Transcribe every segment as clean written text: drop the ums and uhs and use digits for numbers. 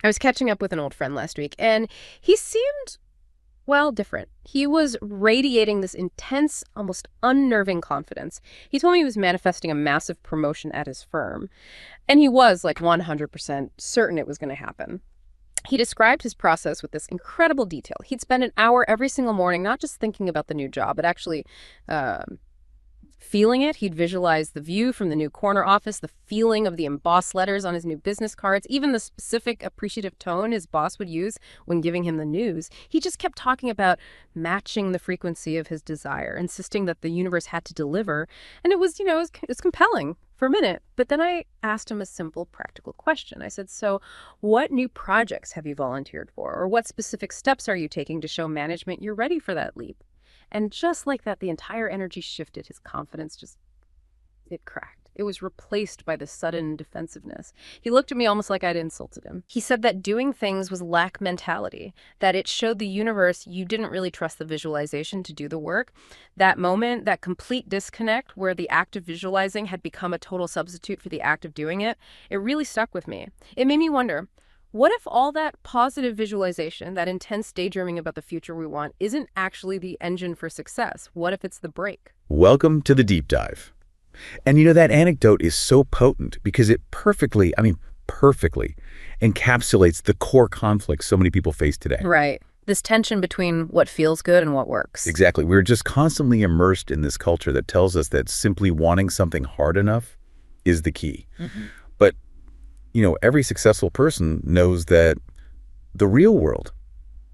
I was catching up with an old friend last week, and he seemed, well, different. He was radiating this intense, almost unnerving confidence. He told me he was manifesting a massive promotion at his firm, and he was like 100% certain it was going to happen. He described his process with this incredible detail. He'd spend an hour every single morning, not just thinking about the new job, but actually feeling it. He'd visualize the view from the new corner office, the feeling of the embossed letters on his new business cards, even the specific appreciative tone his boss would use when giving him the news. He just kept talking about matching the frequency of his desire, insisting that the universe had to deliver. And it was, it was compelling for a minute. But then I asked him a simple, practical question. I said, so what new projects have you volunteered for? Or what specific steps are you taking to show management you're ready for that leap? And just like that, the entire energy shifted. His confidence it cracked. It was replaced by this sudden defensiveness. He looked at me almost like I'd insulted him. He said that doing things was lack mentality, that it showed the universe you didn't really trust the visualization to do the work. That moment, that complete disconnect where the act of visualizing had become a total substitute for the act of doing it, it really stuck with me. It made me wonder, what if all that positive visualization, that intense daydreaming about the future we want, isn't actually the engine for success? What if it's the brake? Welcome to the deep dive. And that anecdote is so potent because it perfectly encapsulates the core conflicts so many people face today. Right. This tension between what feels good and what works. Exactly. We're just constantly immersed in this culture that tells us that simply wanting something hard enough is the key. Mm-hmm. But every successful person knows that the real world,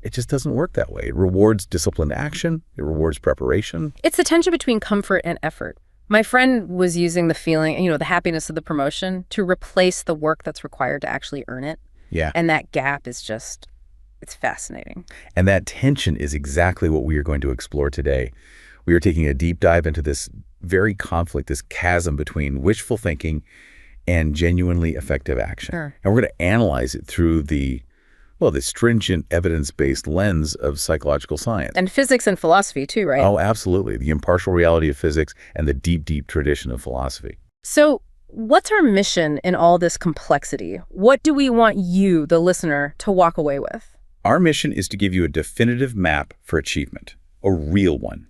it just doesn't work that way. It rewards disciplined action. It rewards preparation. It's the tension between comfort and effort. My friend was using the feeling, the happiness of the promotion to replace the work that's required to actually earn it. Yeah. And that gap is it's fascinating. And that tension is exactly what we are going to explore today. We are taking a deep dive into this very conflict, this chasm between wishful thinking and genuinely effective action. Sure. And we're going to analyze it through the stringent evidence-based lens of psychological science. And physics and philosophy too, right? Oh, absolutely. The impartial reality of physics and the deep, deep tradition of philosophy. So what's our mission in all this complexity? What do we want you, the listener, to walk away with? Our mission is to give you a definitive map for achievement, a real one.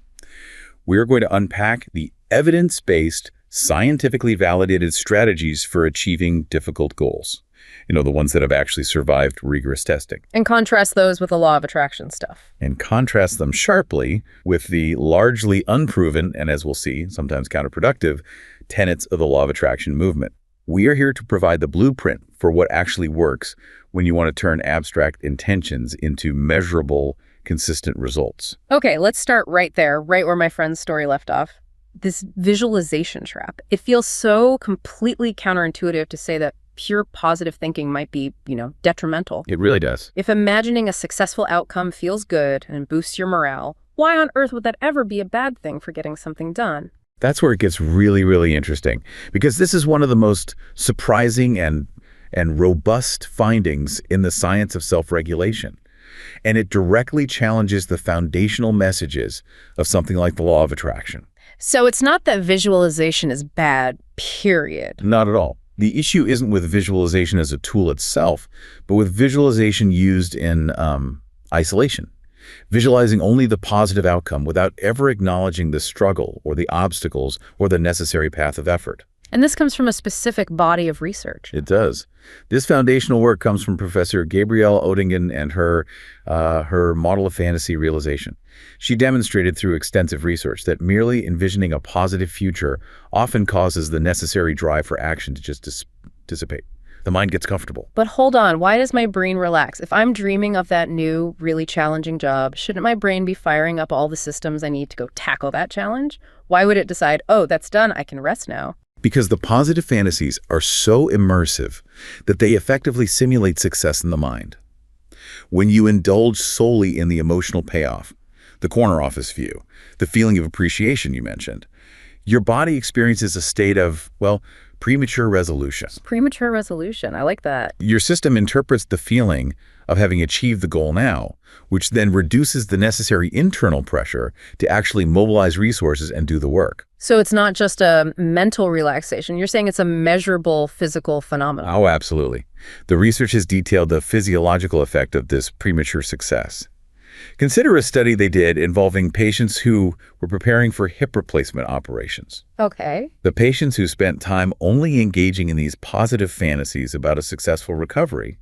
We're going to unpack the evidence-based, scientifically validated strategies for achieving difficult goals. The ones that have actually survived rigorous testing. And contrast those with the law of attraction stuff. And contrast them sharply with the largely unproven, and as we'll see, sometimes counterproductive, tenets of the law of attraction movement. We are here to provide the blueprint for what actually works when you want to turn abstract intentions into measurable, consistent results. Okay, let's start right there, right where my friend's story left off. This visualization trap. It feels so completely counterintuitive to say that pure positive thinking might be, detrimental. It really does. If imagining a successful outcome feels good and boosts your morale, why on earth would that ever be a bad thing for getting something done? That's where it gets really, really interesting, because this is one of the most surprising and robust findings in the science of self-regulation. And it directly challenges the foundational messages of something like the law of attraction. So it's not that visualization is bad, period. Not at all. The issue isn't with visualization as a tool itself, but with visualization used in isolation. Visualizing only the positive outcome without ever acknowledging the struggle or the obstacles or the necessary path of effort. And this comes from a specific body of research. It does. This foundational work comes from Professor Gabrielle Oettingen and her model of fantasy realization. She demonstrated through extensive research that merely envisioning a positive future often causes the necessary drive for action to just dissipate. The mind gets comfortable. But hold on, why does my brain relax? If I'm dreaming of that new, really challenging job, shouldn't my brain be firing up all the systems I need to go tackle that challenge? Why would it decide, oh, that's done, I can rest now? Because the positive fantasies are so immersive that they effectively simulate success in the mind. When you indulge solely in the emotional payoff, the corner office view, the feeling of appreciation you mentioned, your body experiences a state of, Premature resolution. Premature resolution. I like that. Your system interprets the feeling of having achieved the goal now, which then reduces the necessary internal pressure to actually mobilize resources and do the work. So it's not just a mental relaxation. You're saying it's a measurable physical phenomenon. Oh, absolutely. The research has detailed the physiological effect of this premature success. Consider a study they did involving patients who were preparing for hip replacement operations. Okay. The patients who spent time only engaging in these positive fantasies about a successful recovery,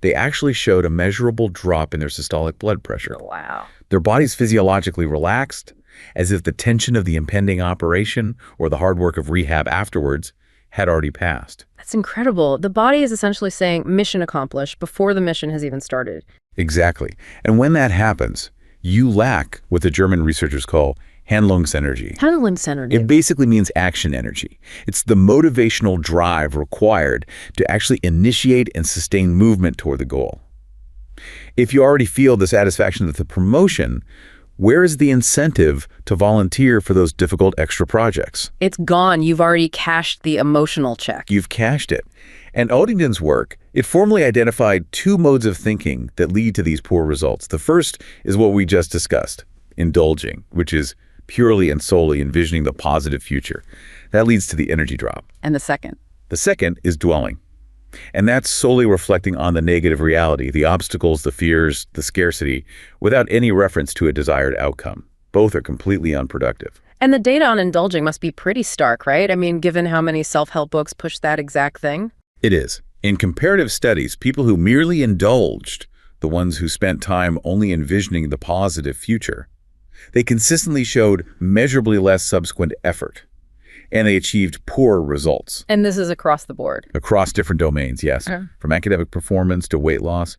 they actually showed a measurable drop in their systolic blood pressure. Wow. Their bodies physiologically relaxed, as if the tension of the impending operation or the hard work of rehab afterwards had already passed. That's incredible. The body is essentially saying mission accomplished before the mission has even started. Exactly. And when that happens, you lack what the German researchers call Handlungsenergie. Handlungsenergie. It basically means action energy. It's the motivational drive required to actually initiate and sustain movement toward the goal. If you already feel the satisfaction of the promotion, where is the incentive to volunteer for those difficult extra projects? It's gone. You've already cashed the emotional check. You've cashed it. And Odington's work, it formally identified two modes of thinking that lead to these poor results. The first is what we just discussed, indulging, which is purely and solely envisioning the positive future. That leads to the energy drop. And the second? The second is dwelling. And that's solely reflecting on the negative reality, the obstacles, the fears, the scarcity, without any reference to a desired outcome. Both are completely unproductive. And the data on indulging must be pretty stark, right? I mean, given how many self-help books push that exact thing. It is. In comparative studies, people who merely indulged, the ones who spent time only envisioning the positive future, they consistently showed measurably less subsequent effort. And they achieved poorer results. And this is across the board? Across different domains, yes. From academic performance to weight loss.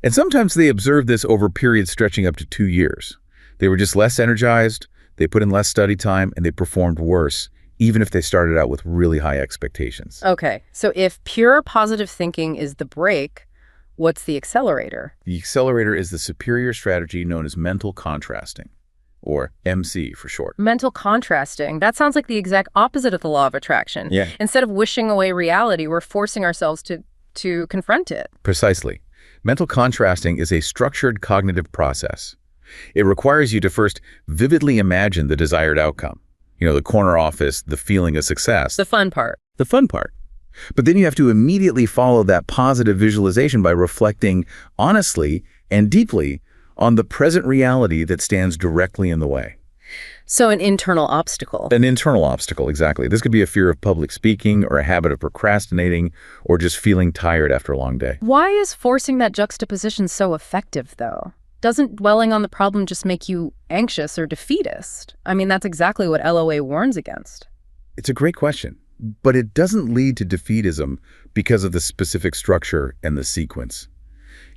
And sometimes they observed this over periods stretching up to 2 years. They were just less energized, they put in less study time, and they performed worse, even if they started out with really high expectations. Okay, so if pure positive thinking is the brake, what's the accelerator? The accelerator is the superior strategy known as mental contrasting, or MC for short. Mental contrasting. That sounds like the exact opposite of the law of attraction. Yeah. Instead of wishing away reality, we're forcing ourselves to confront it. Precisely. Mental contrasting is a structured cognitive process. It requires you to first vividly imagine the desired outcome. You know, the corner office, the feeling of success. The fun part. The fun part. But then you have to immediately follow that positive visualization by reflecting honestly and deeply on the present reality that stands directly in the way. So an internal obstacle. An internal obstacle, exactly. This could be a fear of public speaking or a habit of procrastinating or just feeling tired after a long day. Why is forcing that juxtaposition so effective, though? Doesn't dwelling on the problem just make you anxious or defeatist? I mean, that's exactly what LOA warns against. It's a great question, but it doesn't lead to defeatism because of the specific structure and the sequence.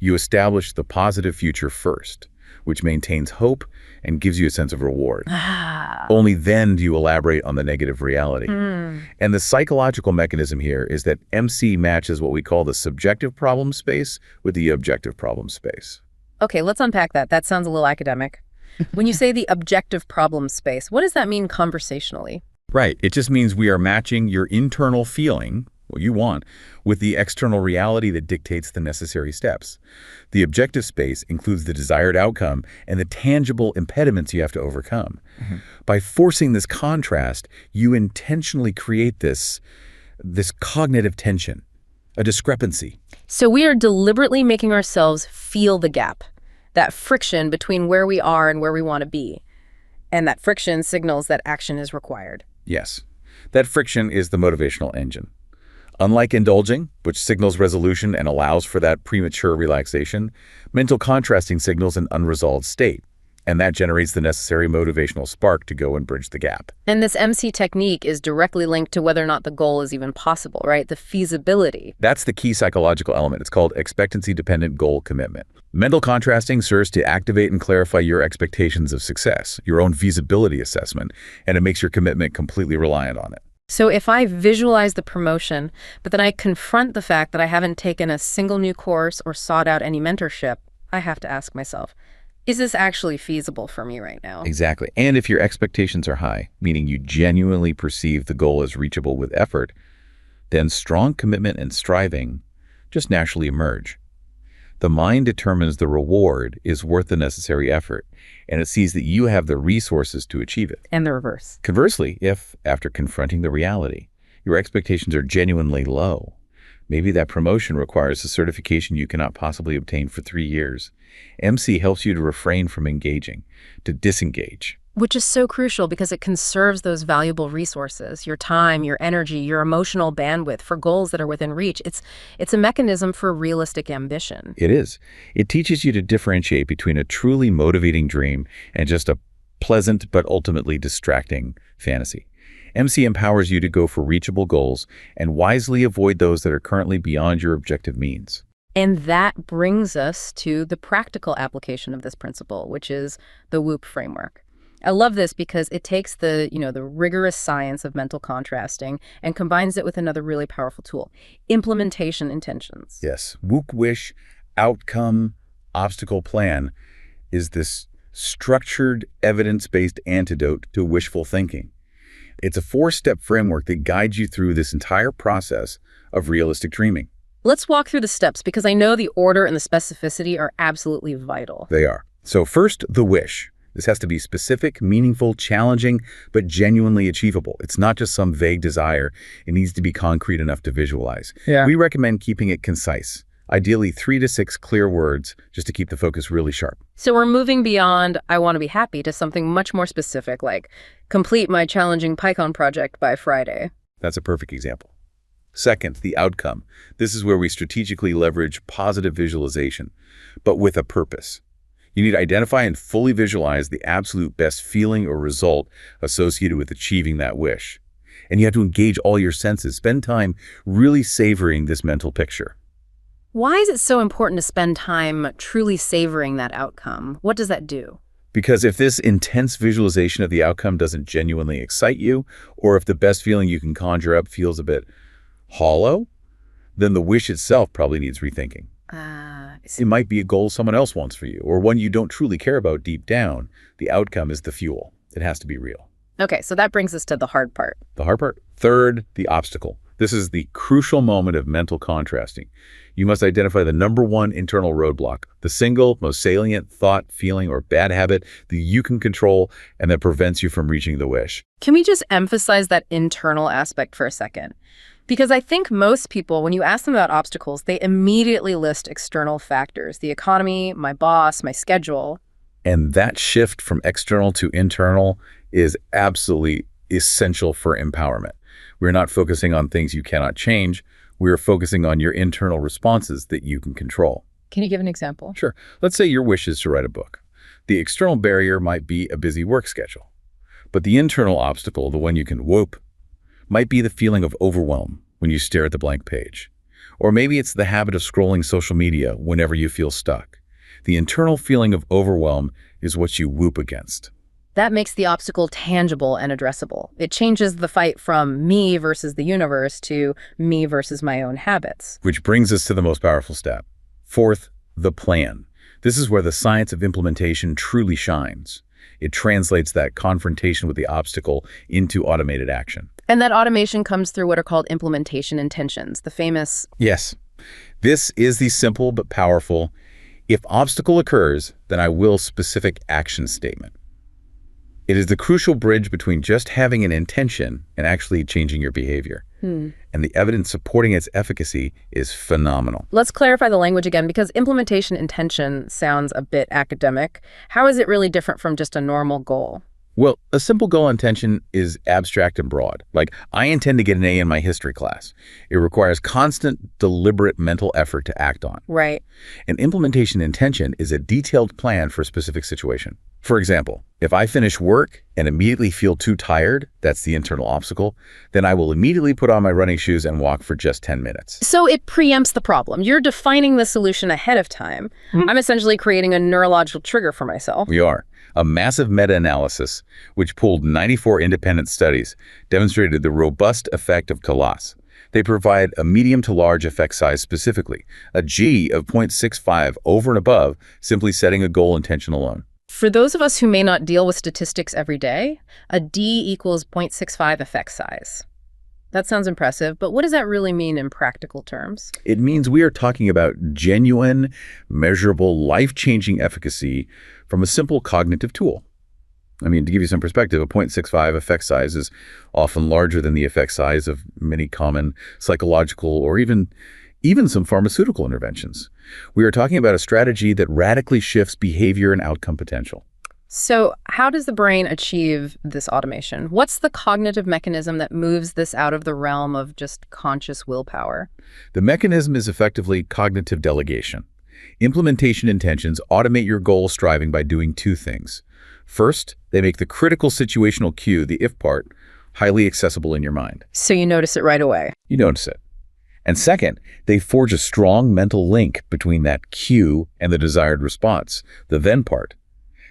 You establish the positive future first, which maintains hope and gives you a sense of reward. Only then do you elaborate on the negative reality. And the psychological mechanism here is that MC matches what we call the subjective problem space with the objective problem space. Okay, let's unpack that. That sounds a little academic. When you say the objective problem space, what does that mean conversationally? Right. It just means we are matching your internal feeling, what you want, with the external reality that dictates the necessary steps. The objective space includes the desired outcome and the tangible impediments you have to overcome. By forcing this contrast, you intentionally create this cognitive tension, a discrepancy. So we are deliberately making ourselves feel the gap, that friction between where we are and where we want to be. And that friction signals that action is required. Yes. That friction is the motivational engine. Unlike indulging, which signals resolution and allows for that premature relaxation, mental contrasting signals an unresolved state, and that generates the necessary motivational spark to go and bridge the gap. And this MC technique is directly linked to whether or not the goal is even possible, right? The feasibility. That's the key psychological element. It's called expectancy-dependent goal commitment. Mental contrasting serves to activate and clarify your expectations of success, your own feasibility assessment, and it makes your commitment completely reliant on it. So if I visualize the promotion, but then I confront the fact that I haven't taken a single new course or sought out any mentorship, I have to ask myself, is this actually feasible for me right now? Exactly. And if your expectations are high, meaning you genuinely perceive the goal as reachable with effort, then strong commitment and striving just naturally emerge. The mind determines the reward is worth the necessary effort, and it sees that you have the resources to achieve it. And the reverse. Conversely, if, after confronting the reality, your expectations are genuinely low, maybe that promotion requires a certification you cannot possibly obtain for 3 years, MC helps you to refrain from engaging, to disengage. Which is so crucial because it conserves those valuable resources, your time, your energy, your emotional bandwidth for goals that are within reach. It's a mechanism for realistic ambition. It is. It teaches you to differentiate between a truly motivating dream and just a pleasant but ultimately distracting fantasy. MC empowers you to go for reachable goals and wisely avoid those that are currently beyond your objective means. And that brings us to the practical application of this principle, which is the WHOOP framework. I love this because it takes the rigorous science of mental contrasting and combines it with another really powerful tool, implementation intentions. Yes, WHOOP wish, outcome, obstacle plan is this structured, evidence-based antidote to wishful thinking. It's a 4-step framework that guides you through this entire process of realistic dreaming. Let's walk through the steps because I know the order and the specificity are absolutely vital. They are. So first, the wish. This has to be specific, meaningful, challenging, but genuinely achievable. It's not just some vague desire. It needs to be concrete enough to visualize. Yeah. We recommend keeping it concise. Ideally 3 to 6 clear words just to keep the focus really sharp. So we're moving beyond I want to be happy to something much more specific, like complete my challenging PyCon project by Friday. That's a perfect example. Second, the outcome. This is where we strategically leverage positive visualization, but with a purpose. You need to identify and fully visualize the absolute best feeling or result associated with achieving that wish. And you have to engage all your senses. Spend time really savoring this mental picture. Why is it so important to spend time truly savoring that outcome? What does that do? Because if this intense visualization of the outcome doesn't genuinely excite you, or if the best feeling you can conjure up feels a bit hollow, then the wish itself probably needs rethinking. It might be a goal someone else wants for you, or one you don't truly care about deep down. The outcome is the fuel. It has to be real. Okay, so that brings us to the hard part. The hard part? Third, the obstacle. This is the crucial moment of mental contrasting. You must identify the number one internal roadblock, the single most salient thought, feeling, or bad habit that you can control and that prevents you from reaching the wish. Can we just emphasize that internal aspect for a second? Because I think most people, when you ask them about obstacles, they immediately list external factors, the economy, my boss, my schedule. And that shift from external to internal is absolutely essential for empowerment. We're not focusing on things you cannot change. We're focusing on your internal responses that you can control. Can you give an example? Sure. Let's say your wish is to write a book. The external barrier might be a busy work schedule. But the internal obstacle, the one you can whoop, might be the feeling of overwhelm when you stare at the blank page. Or maybe it's the habit of scrolling social media whenever you feel stuck. The internal feeling of overwhelm is what you whoop against. That makes the obstacle tangible and addressable. It changes the fight from me versus the universe to me versus my own habits. Which brings us to the most powerful step. Fourth, the plan. This is where the science of implementation truly shines. It translates that confrontation with the obstacle into automated action. And that automation comes through what are called implementation intentions, the famous... Yes. This is the simple but powerful, if obstacle occurs, then I will specific action statement. It is the crucial bridge between just having an intention and actually changing your behavior. And the evidence supporting its efficacy is phenomenal. Let's clarify the language again, because implementation intention sounds a bit academic. How is it really different from just a normal goal? Well, a simple goal intention is abstract and broad. Like, I intend to get an A in my history class. It requires constant, deliberate mental effort to act on. Right. An implementation intention is a detailed plan for a specific situation. For example, if I finish work and immediately feel too tired, that's the internal obstacle, then I will immediately put on my running shoes and walk for just 10 minutes. So it preempts the problem. You're defining the solution ahead of time. I'm essentially creating a neurological trigger for myself. We are. A massive meta-analysis, which pooled 94 independent studies, demonstrated the robust effect of Kalas. They provide a medium to large effect size specifically, a G of 0.65 over and above simply setting a goal intention alone. For those of us who may not deal with statistics every day, a D equals 0.65 effect size. That sounds impressive, but what does that really mean in practical terms? It means we are talking about genuine, measurable, life-changing efficacy from a simple cognitive tool. I mean, to give you some perspective, a 0.65 effect size is often larger than the effect size of many common psychological or even some pharmaceutical interventions. We are talking about a strategy that radically shifts behavior and outcome potential. So how does the brain achieve this automation? What's the cognitive mechanism that moves this out of the realm of just conscious willpower? The mechanism is effectively cognitive delegation. Implementation intentions automate your goal striving by doing two things. First, they make the critical situational cue, the if part, highly accessible in your mind. So you notice it right away. You notice it. And second, they forge a strong mental link between that cue and the desired response, the then part.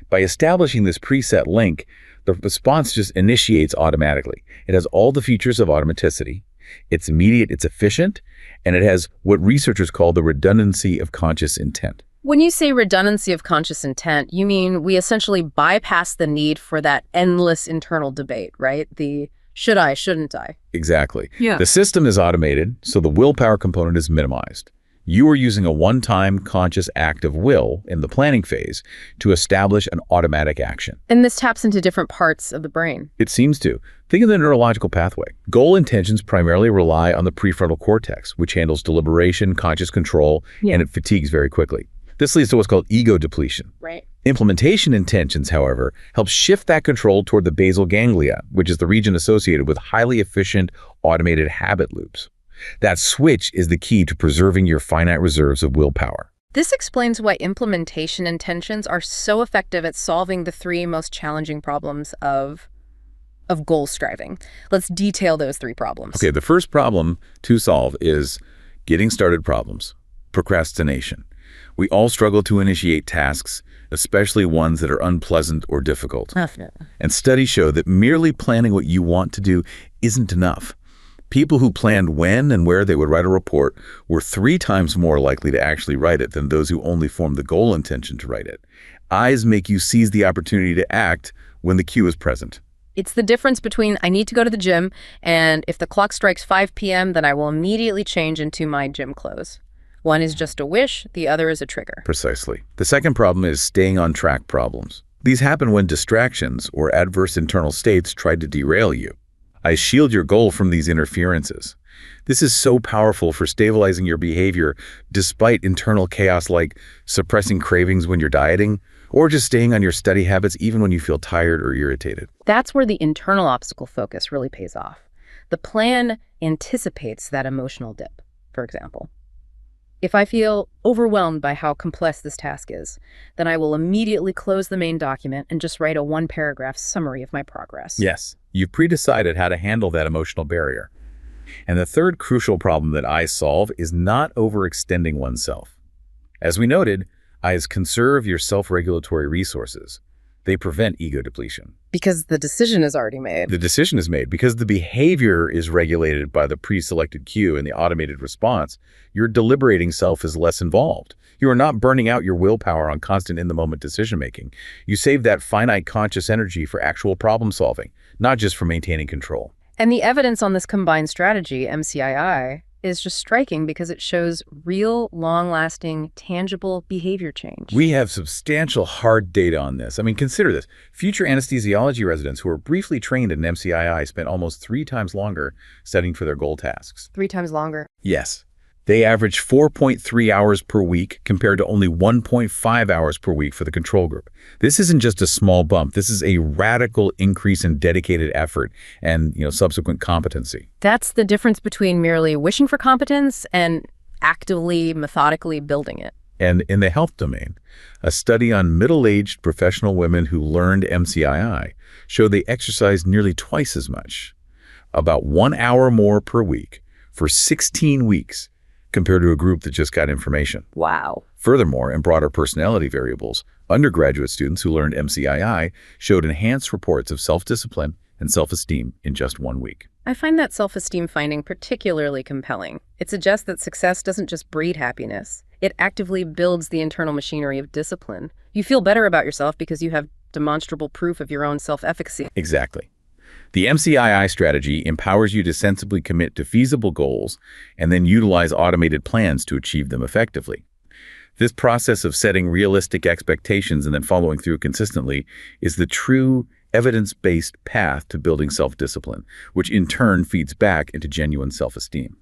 By establishing this preset link, the response just initiates automatically. It has all the features of automaticity. It's immediate, it's efficient, and it has what researchers call the redundancy of conscious intent. When you say redundancy of conscious intent, you mean we essentially bypass the need for that endless internal debate, right? The should I, shouldn't I? Exactly. Yeah. The system is automated, so the willpower component is minimized. You are using a one-time conscious act of will in the planning phase to establish an automatic action. And this taps into different parts of the brain. It seems to. Think of the neurological pathway. Goal intentions primarily rely on the prefrontal cortex, which handles deliberation, conscious control, and it fatigues very quickly. This leads to what's called ego depletion. Right. Implementation intentions, however, help shift that control toward the basal ganglia, which is the region associated with highly efficient automated habit loops. That switch is the key to preserving your finite reserves of willpower. This explains why implementation intentions are so effective at solving the three most challenging problems of goal striving. Let's detail those three problems. Okay, the first problem to solve is getting started problems, procrastination. We all struggle to initiate tasks, especially ones that are unpleasant or difficult. Definitely. And studies show that merely planning what you want to do isn't enough. People who planned when and where they would write a report were 3 times more likely to actually write it than those who only formed the goal intention to write it. Eyes make you seize the opportunity to act when the cue is present. It's the difference between I need to go to the gym, and if the clock strikes 5 p.m., then I will immediately change into my gym clothes. One is just a wish, the other is a trigger. Precisely. The second problem is staying on track problems. These happen when distractions or adverse internal states try to derail you. I shield your goal from these interferences. This is so powerful for stabilizing your behavior despite internal chaos like suppressing cravings when you're dieting or just staying on your study habits even when you feel tired or irritated. That's where the internal obstacle focus really pays off. The plan anticipates that emotional dip, for example. If I feel overwhelmed by how complex this task is, then I will immediately close the main document and just write a 1-paragraph summary of my progress. Yes, you've pre-decided how to handle that emotional barrier. And the third crucial problem that eyes solve is not overextending oneself. As we noted, eyes conserve your self-regulatory resources. They prevent ego depletion. Because the decision is already made. The decision is made because the behavior is regulated by the pre-selected cue and the automated response. Your deliberating self is less involved. You are not burning out your willpower on constant in-the-moment decision-making. You save that finite conscious energy for actual problem solving, not just for maintaining control. And the evidence on this combined strategy, MCII, is just striking because it shows real, long-lasting, tangible behavior change. We have substantial hard data on this. I mean, consider this. Future anesthesiology residents who were briefly trained in MCII spent almost 3 times longer studying for their goal tasks. 3 times longer. Yes. They averaged 4.3 hours per week compared to only 1.5 hours per week for the control group. This isn't just a small bump. This is a radical increase in dedicated effort and, subsequent competency. That's the difference between merely wishing for competence and actively, methodically building it. And in the health domain, a study on middle-aged professional women who learned MCII showed they exercised nearly twice as much, about 1 hour more per week for 16 weeks, compared to a group that just got information. Wow. Furthermore, in broader personality variables, undergraduate students who learned MCII showed enhanced reports of self-discipline and self-esteem in just 1 week. I find that self-esteem finding particularly compelling. It suggests that success doesn't just breed happiness. It actively builds the internal machinery of discipline. You feel better about yourself because you have demonstrable proof of your own self-efficacy. Exactly. The MCII strategy empowers you to sensibly commit to feasible goals and then utilize automated plans to achieve them effectively. This process of setting realistic expectations and then following through consistently is the true evidence-based path to building self-discipline, which in turn feeds back into genuine self-esteem.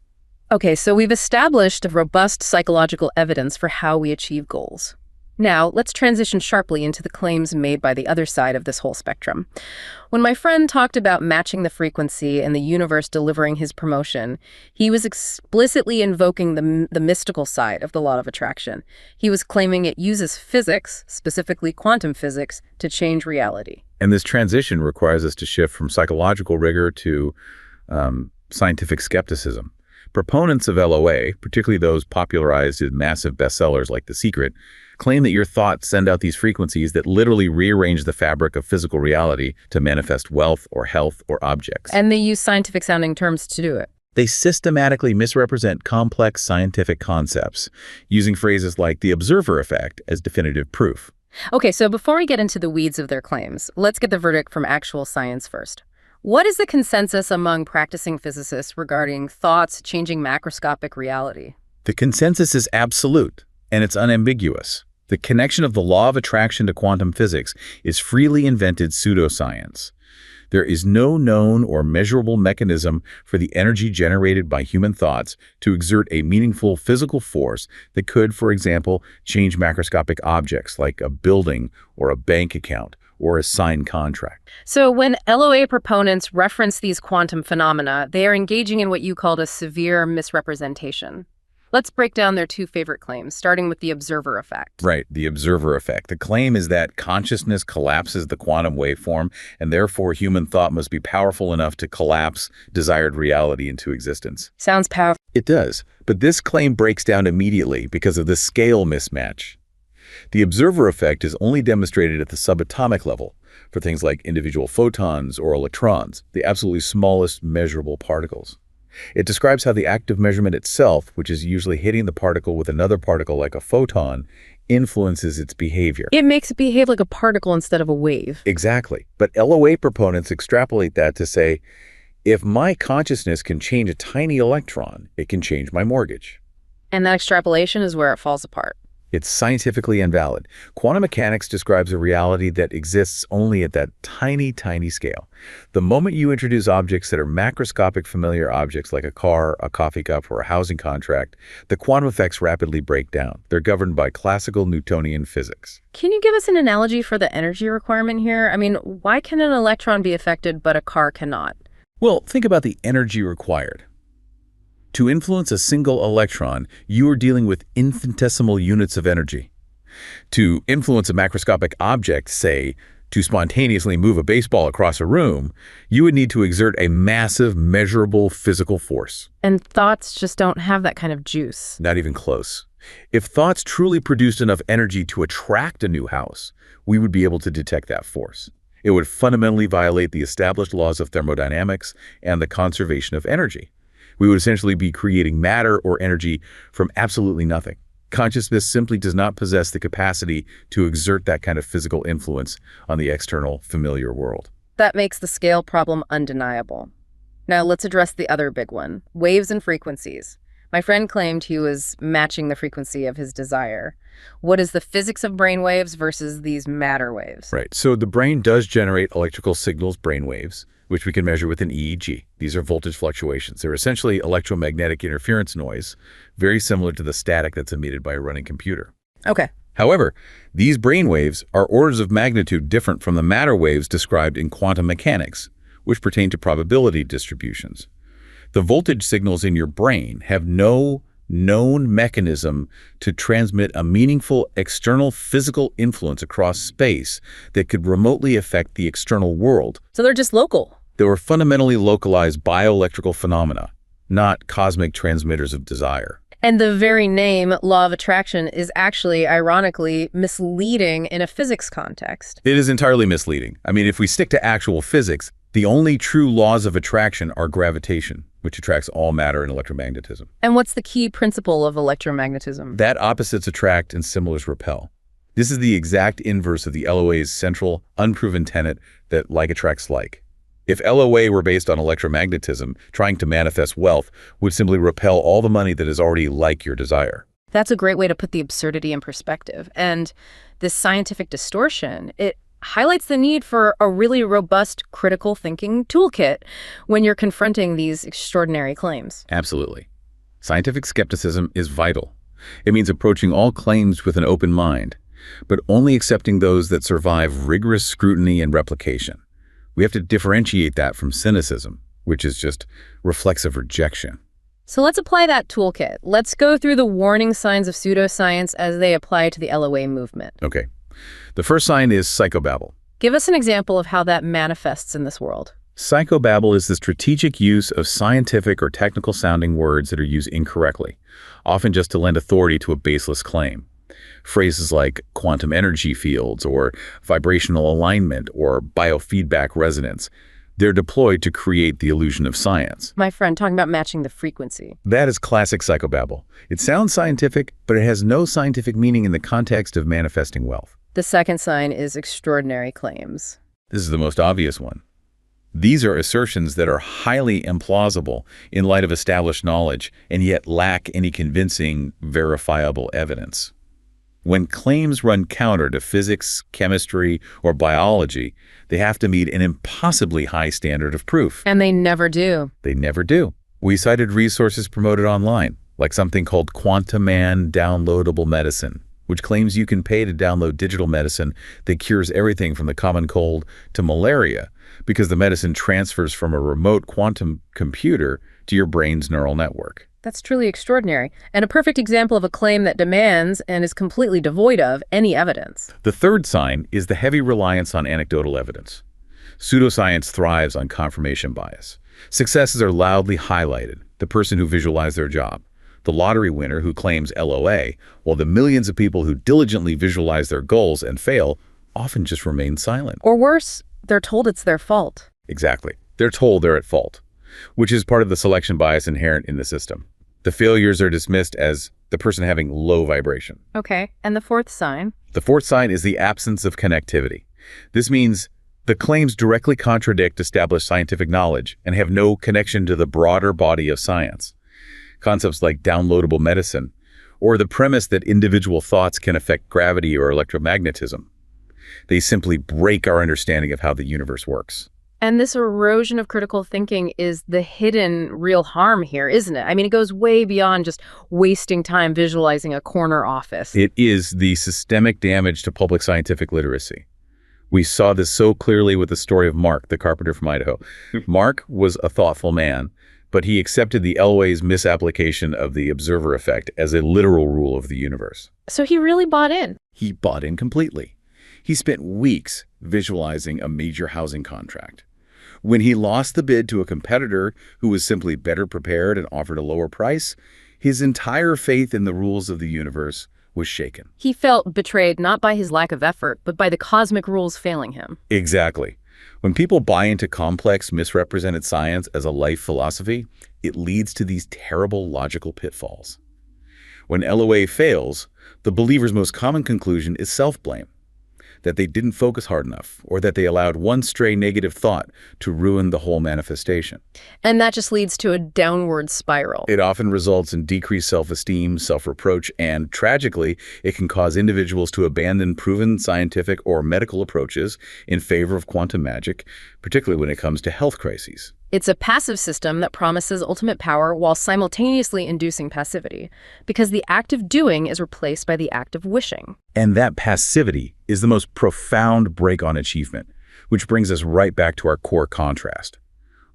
Okay, so we've established a robust psychological evidence for how we achieve goals. Now, let's transition sharply into the claims made by the other side of this whole spectrum. When my friend talked about matching the frequency and the universe delivering his promotion, he was explicitly invoking the mystical side of the law of attraction. He was claiming it uses physics, specifically quantum physics, to change reality. And this transition requires us to shift from psychological rigor to scientific skepticism. Proponents of LOA, particularly those popularized in massive bestsellers like The Secret, claim that your thoughts send out these frequencies that literally rearrange the fabric of physical reality to manifest wealth or health or objects. And they use scientific-sounding terms to do it. They systematically misrepresent complex scientific concepts, using phrases like the observer effect as definitive proof. Okay, so before we get into the weeds of their claims, let's get the verdict from actual science first. What is the consensus among practicing physicists regarding thoughts changing macroscopic reality? The consensus is absolute, and it's unambiguous. The connection of the law of attraction to quantum physics is freely invented pseudoscience. There is no known or measurable mechanism for the energy generated by human thoughts to exert a meaningful physical force that could, for example, change macroscopic objects like a building or a bank account or a signed contract. So when LOA proponents reference these quantum phenomena, they are engaging in what you called a severe misrepresentation. Let's break down their two favorite claims, starting with the observer effect. Right, the observer effect. The claim is that consciousness collapses the quantum waveform, and therefore human thought must be powerful enough to collapse desired reality into existence. Sounds powerful. It does, but this claim breaks down immediately because of the scale mismatch. The observer effect is only demonstrated at the subatomic level for things like individual photons or electrons, the absolutely smallest measurable particles. It describes how the act of measurement itself, which is usually hitting the particle with another particle like a photon, influences its behavior. It makes it behave like a particle instead of a wave. Exactly. But LOA proponents extrapolate that to say, if my consciousness can change a tiny electron, it can change my mortgage. And that extrapolation is where it falls apart. It's scientifically invalid. Quantum mechanics describes a reality that exists only at that tiny, tiny scale. The moment you introduce objects that are macroscopic familiar objects like a car, a coffee cup, or a housing contract, the quantum effects rapidly break down. They're governed by classical Newtonian physics. Can you give us an analogy for the energy requirement here? I mean, why can an electron be affected but a car cannot? Well, think about the energy required. To influence a single electron, you are dealing with infinitesimal units of energy. To influence a macroscopic object, say, to spontaneously move a baseball across a room, you would need to exert a massive, measurable physical force. And thoughts just don't have that kind of juice. Not even close. If thoughts truly produced enough energy to attract a new house, we would be able to detect that force. It would fundamentally violate the established laws of thermodynamics and the conservation of energy. We would essentially be creating matter or energy from absolutely nothing. Consciousness simply does not possess the capacity to exert that kind of physical influence on the external, familiar world. That makes the scale problem undeniable. Now let's address the other big one, waves and frequencies. My friend claimed he was matching the frequency of his desire. What is the physics of brainwaves versus these matter waves? Right. So the brain does generate electrical signals, brainwaves, which we can measure with an EEG. These are voltage fluctuations. They're essentially electromagnetic interference noise, very similar to the static that's emitted by a running computer. Okay. However, these brainwaves are orders of magnitude different from the matter waves described in quantum mechanics, which pertain to probability distributions. The voltage signals in your brain have no known mechanism to transmit a meaningful external physical influence across space that could remotely affect the external world. So they're just local. They were fundamentally localized bioelectrical phenomena, not cosmic transmitters of desire. And the very name, law of attraction, is actually, ironically, misleading in a physics context. It is entirely misleading. I mean, if we stick to actual physics, the only true laws of attraction are gravitation, which attracts all matter and electromagnetism. And what's the key principle of electromagnetism? That opposites attract and similars repel. This is the exact inverse of the LOA's central, unproven tenet that like attracts like. If LOA were based on electromagnetism, trying to manifest wealth would simply repel all the money that is already like your desire. That's a great way to put the absurdity in perspective. And this scientific distortion, it highlights the need for a really robust critical thinking toolkit when you're confronting these extraordinary claims. Absolutely. Scientific skepticism is vital. It means approaching all claims with an open mind, but only accepting those that survive rigorous scrutiny and replication. We have to differentiate that from cynicism, which is just reflexive rejection. So let's apply that toolkit. Let's go through the warning signs of pseudoscience as they apply to the LOA movement. Okay. The first sign is psychobabble. Give us an example of how that manifests in this world. Psychobabble is the strategic use of scientific or technical-sounding words that are used incorrectly, often just to lend authority to a baseless claim. Phrases like quantum energy fields or vibrational alignment or biofeedback resonance, they're deployed to create the illusion of science. My friend, talking about matching the frequency. That is classic psychobabble. It sounds scientific, but it has no scientific meaning in the context of manifesting wealth. The second sign is extraordinary claims. This is the most obvious one. These are assertions that are highly implausible in light of established knowledge and yet lack any convincing, verifiable evidence. When claims run counter to physics, chemistry, or biology, they have to meet an impossibly high standard of proof. And they never do. They never do. We cited resources promoted online, like something called Quantum Man Downloadable Medicine, which claims you can pay to download digital medicine that cures everything from the common cold to malaria, because the medicine transfers from a remote quantum computer to your brain's neural network. That's truly extraordinary, and a perfect example of a claim that demands and is completely devoid of any evidence. The third sign is the heavy reliance on anecdotal evidence. Pseudoscience thrives on confirmation bias. Successes are loudly highlighted, the person who visualized their job, the lottery winner who claims LOA, while the millions of people who diligently visualize their goals and fail often just remain silent. Or worse, they're told it's their fault. Exactly. They're told they're at fault, which is part of the selection bias inherent in the system. The failures are dismissed as the person having low vibration. Okay, and the fourth sign? The fourth sign is the absence of connectivity. This means the claims directly contradict established scientific knowledge and have no connection to the broader body of science. Concepts like downloadable medicine, or the premise that individual thoughts can affect gravity or electromagnetism. They simply break our understanding of how the universe works. And this erosion of critical thinking is the hidden real harm here, isn't it? I mean, it goes way beyond just wasting time visualizing a corner office. It is the systemic damage to public scientific literacy. We saw this so clearly with the story of Mark, the carpenter from Idaho. Mark was a thoughtful man, but he accepted the LOA's misapplication of the observer effect as a literal rule of the universe. So he really bought in. He bought in completely. He spent weeks visualizing a major housing contract. When he lost the bid to a competitor who was simply better prepared and offered a lower price, his entire faith in the rules of the universe was shaken. He felt betrayed not by his lack of effort, but by the cosmic rules failing him. Exactly. When people buy into complex, misrepresented science as a life philosophy, it leads to these terrible logical pitfalls. When LOA fails, the believer's most common conclusion is self-blame, that they didn't focus hard enough, or that they allowed one stray negative thought to ruin the whole manifestation. And that just leads to a downward spiral. It often results in decreased self-esteem, self-reproach, and tragically, it can cause individuals to abandon proven scientific or medical approaches in favor of quantum magic, particularly when it comes to health crises. It's a passive system that promises ultimate power while simultaneously inducing passivity, because the act of doing is replaced by the act of wishing. And that passivity is the most profound break on achievement, which brings us right back to our core contrast.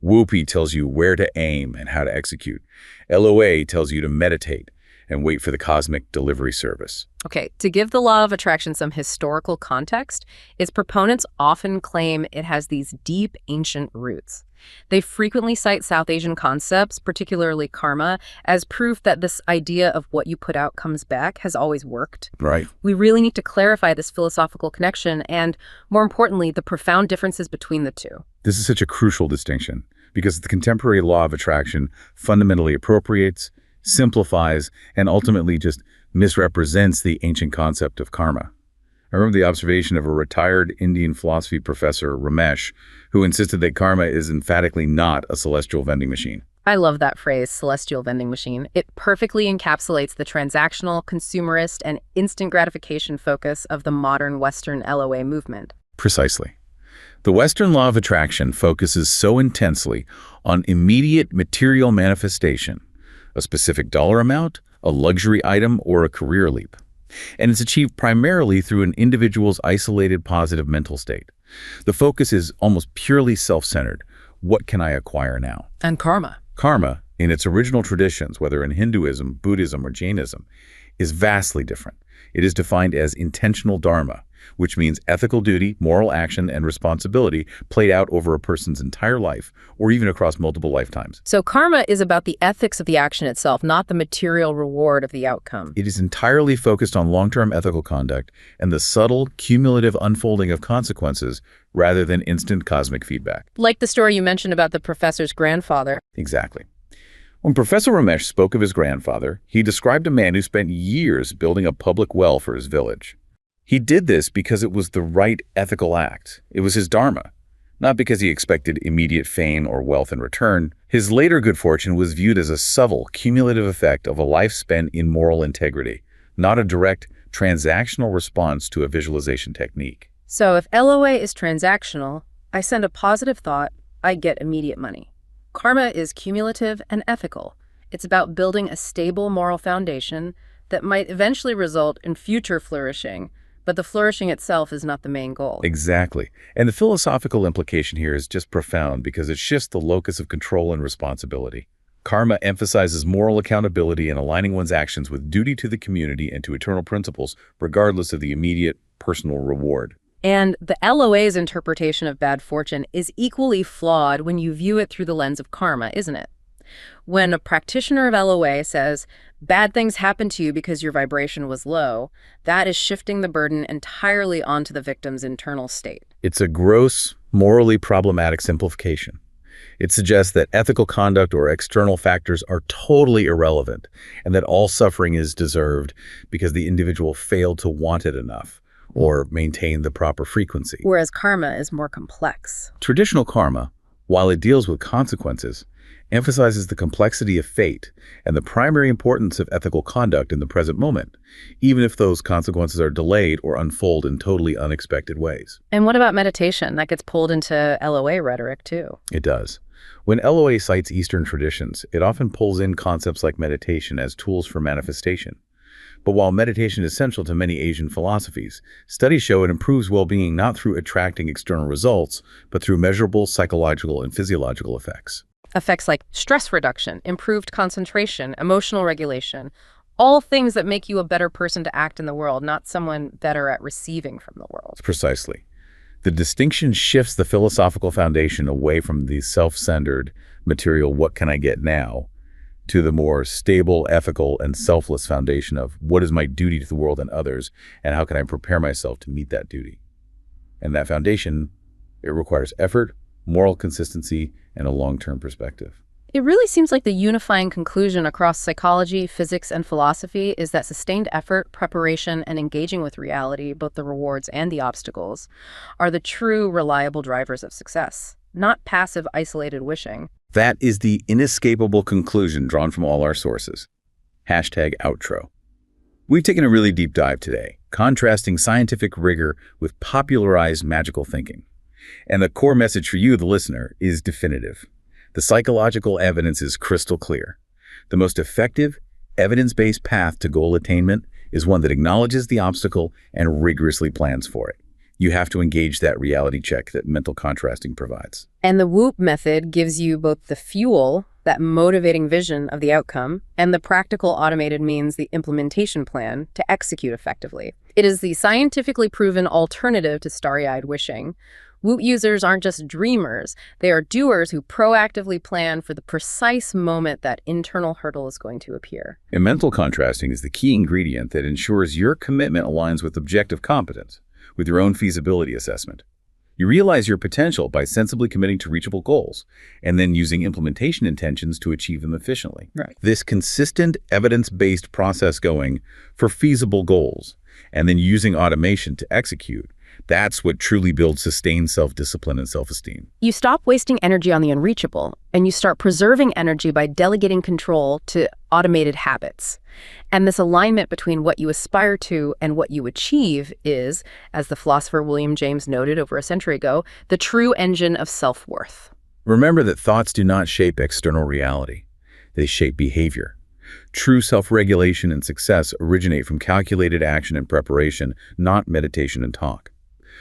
Whoopee tells you where to aim and how to execute. LOA tells you to meditate and wait for the cosmic delivery service. Okay, to give the law of attraction some historical context, its proponents often claim it has these deep, ancient roots. They frequently cite South Asian concepts, particularly karma, as proof that this idea of what you put out comes back has always worked. Right. We really need to clarify this philosophical connection and, more importantly, the profound differences between the two. This is such a crucial distinction because the contemporary law of attraction fundamentally appropriates, simplifies, and ultimately just misrepresents the ancient concept of karma. I remember the observation of a retired Indian philosophy professor, Ramesh, who insisted that karma is emphatically not a celestial vending machine. I love that phrase, celestial vending machine. It perfectly encapsulates the transactional, consumerist, and instant gratification focus of the modern Western LOA movement. Precisely. The Western law of attraction focuses so intensely on immediate material manifestation, a specific dollar amount, a luxury item, or a career leap. And it's achieved primarily through an individual's isolated positive mental state. The focus is almost purely self-centered. What can I acquire now? And karma. Karma, in its original traditions, whether in Hinduism, Buddhism, or Jainism, is vastly different. It is defined as intentional dharma, which means ethical duty, moral action, and responsibility played out over a person's entire life, or even across multiple lifetimes. So karma is about the ethics of the action itself, not the material reward of the outcome. It is entirely focused on long-term ethical conduct and the subtle, cumulative unfolding of consequences rather than instant cosmic feedback. Like the story you mentioned about the professor's grandfather. Exactly. When Professor Ramesh spoke of his grandfather, he described a man who spent years building a public well for his village. He did this because it was the right ethical act. It was his dharma, not because he expected immediate fame or wealth in return. His later good fortune was viewed as a subtle, cumulative effect of a life spent in moral integrity, not a direct, transactional response to a visualization technique. So if LOA is transactional, I send a positive thought, I get immediate money. Karma is cumulative and ethical. It's about building a stable moral foundation that might eventually result in future flourishing, but the flourishing itself is not the main goal. Exactly. And the philosophical implication here is just profound because it shifts the locus of control and responsibility. Karma emphasizes moral accountability and aligning one's actions with duty to the community and to eternal principles, regardless of the immediate personal reward. And the LOA's interpretation of bad fortune is equally flawed when you view it through the lens of karma, isn't it? When a practitioner of LOA says, bad things happen to you because your vibration was low, that is shifting the burden entirely onto the victim's internal state. It's a gross, morally problematic simplification. It suggests that ethical conduct or external factors are totally irrelevant and that all suffering is deserved because the individual failed to want it enough or maintain the proper frequency. Whereas karma is more complex. Traditional karma, while it deals with consequences, emphasizes the complexity of fate and the primary importance of ethical conduct in the present moment, even if those consequences are delayed or unfold in totally unexpected ways. And what about meditation? That gets pulled into LOA rhetoric too. It does. When LOA cites Eastern traditions, it often pulls in concepts like meditation as tools for manifestation. But while meditation is central to many Asian philosophies, studies show it improves well-being not through attracting external results, but through measurable psychological and physiological effects. Effects like stress reduction, improved concentration, emotional regulation, all things that make you a better person to act in the world, not someone better at receiving from the world. Precisely. The distinction shifts the philosophical foundation away from the self-centered material, what can I get now, to the more stable, ethical, and selfless foundation of what is my duty to the world and others, and how can I prepare myself to meet that duty. And that foundation, it requires effort, moral consistency, and a long-term perspective. It really seems like the unifying conclusion across psychology, physics, and philosophy is that sustained effort, preparation, and engaging with reality, both the rewards and the obstacles, are the true, reliable drivers of success, not passive, isolated wishing. That is the inescapable conclusion drawn from all our sources. #outro. We've taken a really deep dive today, contrasting scientific rigor with popularized magical thinking. And the core message for you, the listener, is definitive. The psychological evidence is crystal clear. The most effective, evidence-based path to goal attainment is one that acknowledges the obstacle and rigorously plans for it. You have to engage that reality check that mental contrasting provides. And the WHOOP method gives you both the fuel, that motivating vision of the outcome, and the practical automated means, the implementation plan, to execute effectively. It is the scientifically proven alternative to starry-eyed wishing. WHOOP users aren't just dreamers, they are doers who proactively plan for the precise moment that internal hurdle is going to appear. And mental contrasting is the key ingredient that ensures your commitment aligns with objective competence, with your own feasibility assessment. You realize your potential by sensibly committing to reachable goals and then using implementation intentions to achieve them efficiently. Right. This consistent, evidence-based process going for feasible goals and then using automation to execute. That's what truly builds sustained self-discipline and self-esteem. You stop wasting energy on the unreachable, and you start preserving energy by delegating control to automated habits. And this alignment between what you aspire to and what you achieve is, as the philosopher William James noted over a century ago, the true engine of self-worth. Remember that thoughts do not shape external reality. They shape behavior. True self-regulation and success originate from calculated action and preparation, not meditation and talk.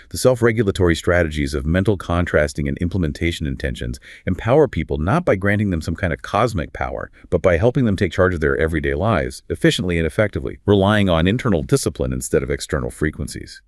The self-regulatory strategies of mental contrasting and implementation intentions empower people not by granting them some kind of cosmic power, but by helping them take charge of their everyday lives efficiently and effectively, relying on internal discipline instead of external frequencies.